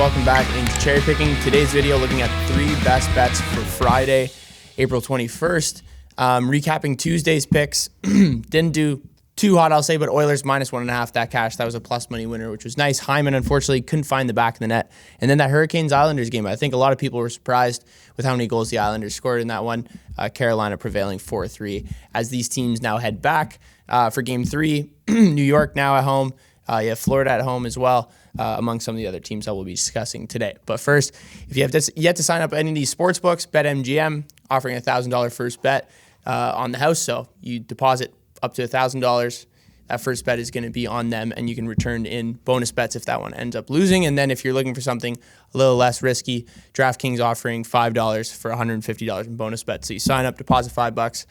welcome back into Cherry Picking. Today's video looking at 3 best bets for Friday, April 21st. Recapping Tuesday's picks. Didn't do too hot, I'll say, but Oilers -1.5, that cash. That was a plus money winner, which was nice. Hyman, unfortunately, couldn't find the back of the net. And then that Hurricanes-Islanders game. I think a lot of people were surprised with how many goals the Islanders scored in that one. Carolina prevailing 4-3 as these teams now head back for Game 3. New York now at home. You have Florida at home as well, among some of the other teams that we'll be discussing today. But first, if you have yet to sign up any of these sports books, BetMGM offering a $1,000 first bet on the house. So you deposit up to $1,000. That first bet is going to be on them, and you can return in bonus bets if that one ends up losing. And then if you're looking for something a little less risky, DraftKings offering $5 for $150 in bonus bets. So you sign up, deposit $5.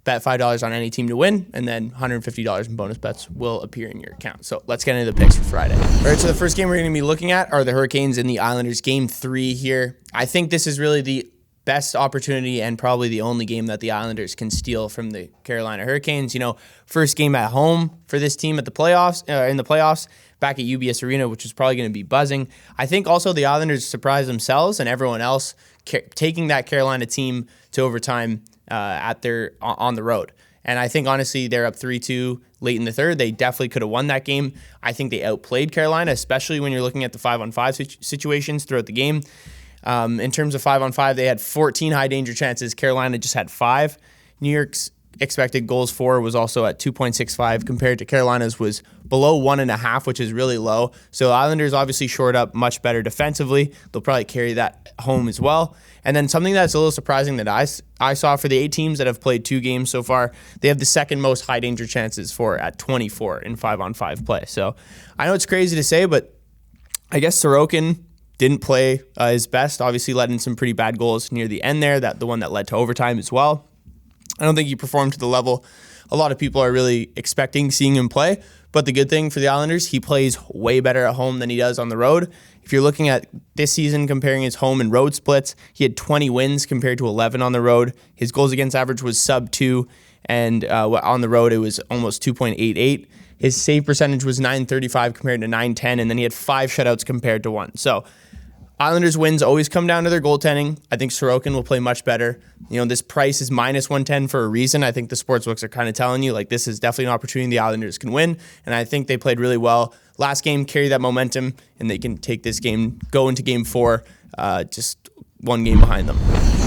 Bet $5 on any team to win, and then $150 in bonus bets will appear in your account. So let's get into the picks for Friday. All right, so the first game we're going to be looking at are the Hurricanes and the Islanders, Game 3 here. I think this is really the best opportunity and probably the only game that the Islanders can steal from the Carolina Hurricanes. You know, first game at home for this team at the playoffs, in the playoffs, back at UBS Arena, which is probably going to be buzzing. I think also the Islanders surprised themselves and everyone else taking that Carolina team to overtime on the road. And I think, honestly, they're up 3-2 late in the third. They definitely could have won that game. I think they outplayed Carolina, especially when you're looking at the 5-on-5 situations throughout the game. In terms of 5-on-5, they had 14 high-danger chances. Carolina just had 5. New York's expected goals for was also at 2.65 compared to Carolina's was below 1.5, which is really low. So Islanders obviously shored up much better defensively. They'll probably carry that home as well. And then something that's a little surprising that I saw for the 8 teams that have played 2 games so far, they have the second most high danger chances for at 24 in 5-on-5 play. So I know it's crazy to say, but I guess Sorokin didn't play his best. Obviously let in some pretty bad goals near the end there, the one that led to overtime as well. I don't think he performed to the level a lot of people are really expecting seeing him play. But the good thing for the Islanders, he plays way better at home than he does on the road. If you're looking at this season comparing his home and road splits, he had 20 wins compared to 11 on the road. His goals against average was sub 2, and on the road it was almost 2.88. His save percentage was .935 compared to .910, and then he had 5 shutouts compared to 1. So Islanders wins always come down to their goaltending. I think Sorokin will play much better. You know, this price is -110 for a reason. I think the sportsbooks are kind of telling you, like, this is definitely an opportunity the Islanders can win, and I think they played really well. Last game, carry that momentum, and they can take this game, go into Game 4, just one game behind them.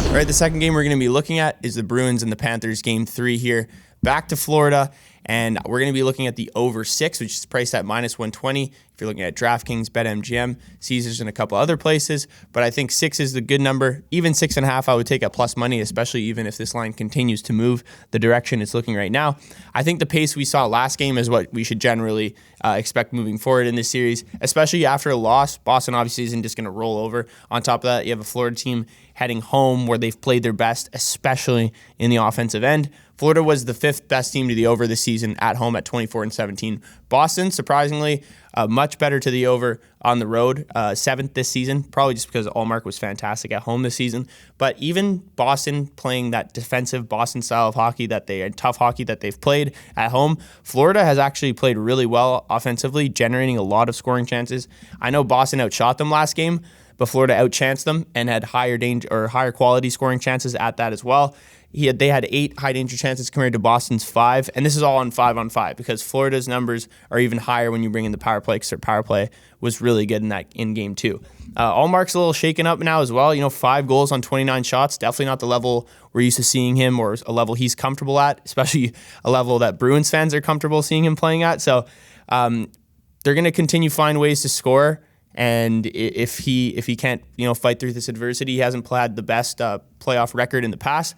All right, the second game we're going to be looking at is the Bruins and the Panthers, Game 3 here. Back to Florida, and we're going to be looking at the over 6, which is priced at -120. If you're looking at DraftKings, BetMGM, Caesars, and a couple other places, but I think 6 is the good number. Even 6.5, I would take at plus money, especially even if this line continues to move the direction it's looking right now. I think the pace we saw last game is what we should generally expect moving forward in this series, especially after a loss. Boston obviously isn't just going to roll over. On top of that, you have a Florida team heading home where they've played their best, especially in the offensive end. Florida was the 5th best team to the over this season at home at 24-17. Boston, surprisingly, much better to the over on the road, 7th this season, probably just because Allmark was fantastic at home this season. But even Boston playing that defensive Boston style of hockey tough hockey that they've played at home, Florida has actually played really well offensively, generating a lot of scoring chances. I know Boston outshot them last game, but Florida outchanced them and had higher quality scoring chances at that as well. They had 8 high danger chances compared to Boston's 5, and this is all on 5-on-5 because Florida's numbers are even higher when you bring in the power play, because their power play was really good in Game 2. Allmark's a little shaken up now as well. You know, 5 goals on 29 shots, definitely not the level we're used to seeing him or a level he's comfortable at, especially a level that Bruins fans are comfortable seeing him playing at. So they're going to continue to find ways to score. And if he can't, fight through this adversity, he hasn't had the best playoff record in the past.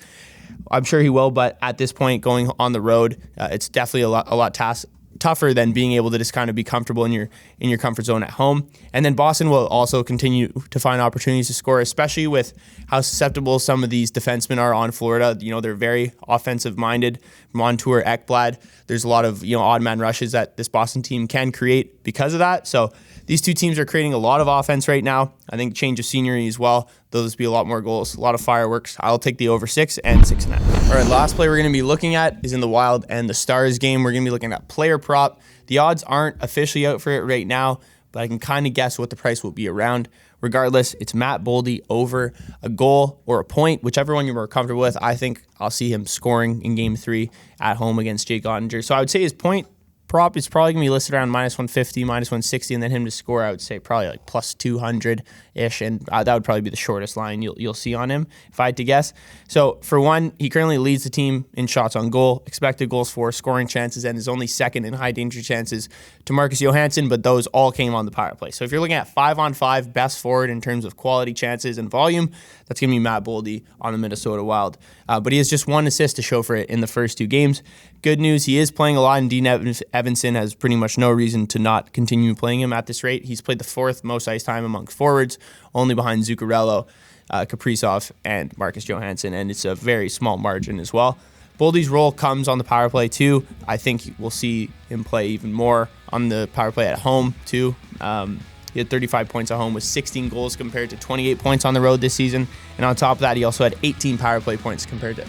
I'm sure he will, but at this point, going on the road, it's definitely a lot tougher than being able to just kind of be comfortable in your comfort zone at home. And then Boston will also continue to find opportunities to score, especially with how susceptible some of these defensemen are on Florida. You know, they're very offensive-minded. Montour, Ekblad, there's a lot of odd man rushes that this Boston team can create because of that. So these two teams are creating a lot of offense right now. I think change of scenery as well. Those be a lot more goals, a lot of fireworks. I'll take the over 6 and 6.5. All right, last play we're going to be looking at is in the Wild and the Stars game. We're going to be looking at player prop. The odds aren't officially out for it right now, but I can kind of guess what the price will be around. Regardless, it's Matt Boldy over a goal or a point, whichever one you're more comfortable with. I think I'll see him scoring in Game 3 at home against Jake Ottinger. So I would say his point prop is probably going to be listed around -150, -160, and then him to score, I would say probably like +200-ish, and that would probably be the shortest line you'll see on him, if I had to guess. So for one, he currently leads the team in shots on goal, expected goals for, scoring chances, and is only second in high danger chances to Marcus Johansson, but those all came on the power play. So if you're looking at 5-on-5 best forward in terms of quality chances and volume, that's going to be Matt Boldy on the Minnesota Wild. But he has just 1 assist to show for it in the first 2 games. Good news, he is playing a lot, and Dean Evanson has pretty much no reason to not continue playing him at this rate. He's played the 4th most ice time among forwards, only behind Zuccarello, Kaprizov, and Marcus Johansson, and it's a very small margin as well. Boldy's role comes on the power play too. I think we'll see him play even more on the power play at home too. He had 35 points at home with 16 goals compared to 28 points on the road this season. And on top of that, he also had 18 power play points compared to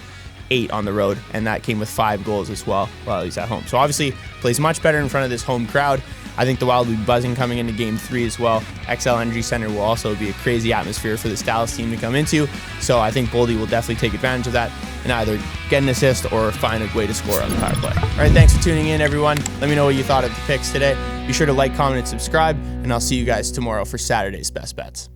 8 on the road, and that came with 5 goals as well while he's at home. So obviously plays much better in front of this home crowd. I think the Wild will be buzzing coming into Game 3 as well. XL Energy Center will also be a crazy atmosphere for this Dallas team to come into. So I think Boldy will definitely take advantage of that and either get an assist or find a way to score on the power play. All right, thanks for tuning in, everyone. Let me know what you thought of the picks today. Be sure to like, comment, and subscribe, and I'll see you guys tomorrow for Saturday's Best Bets.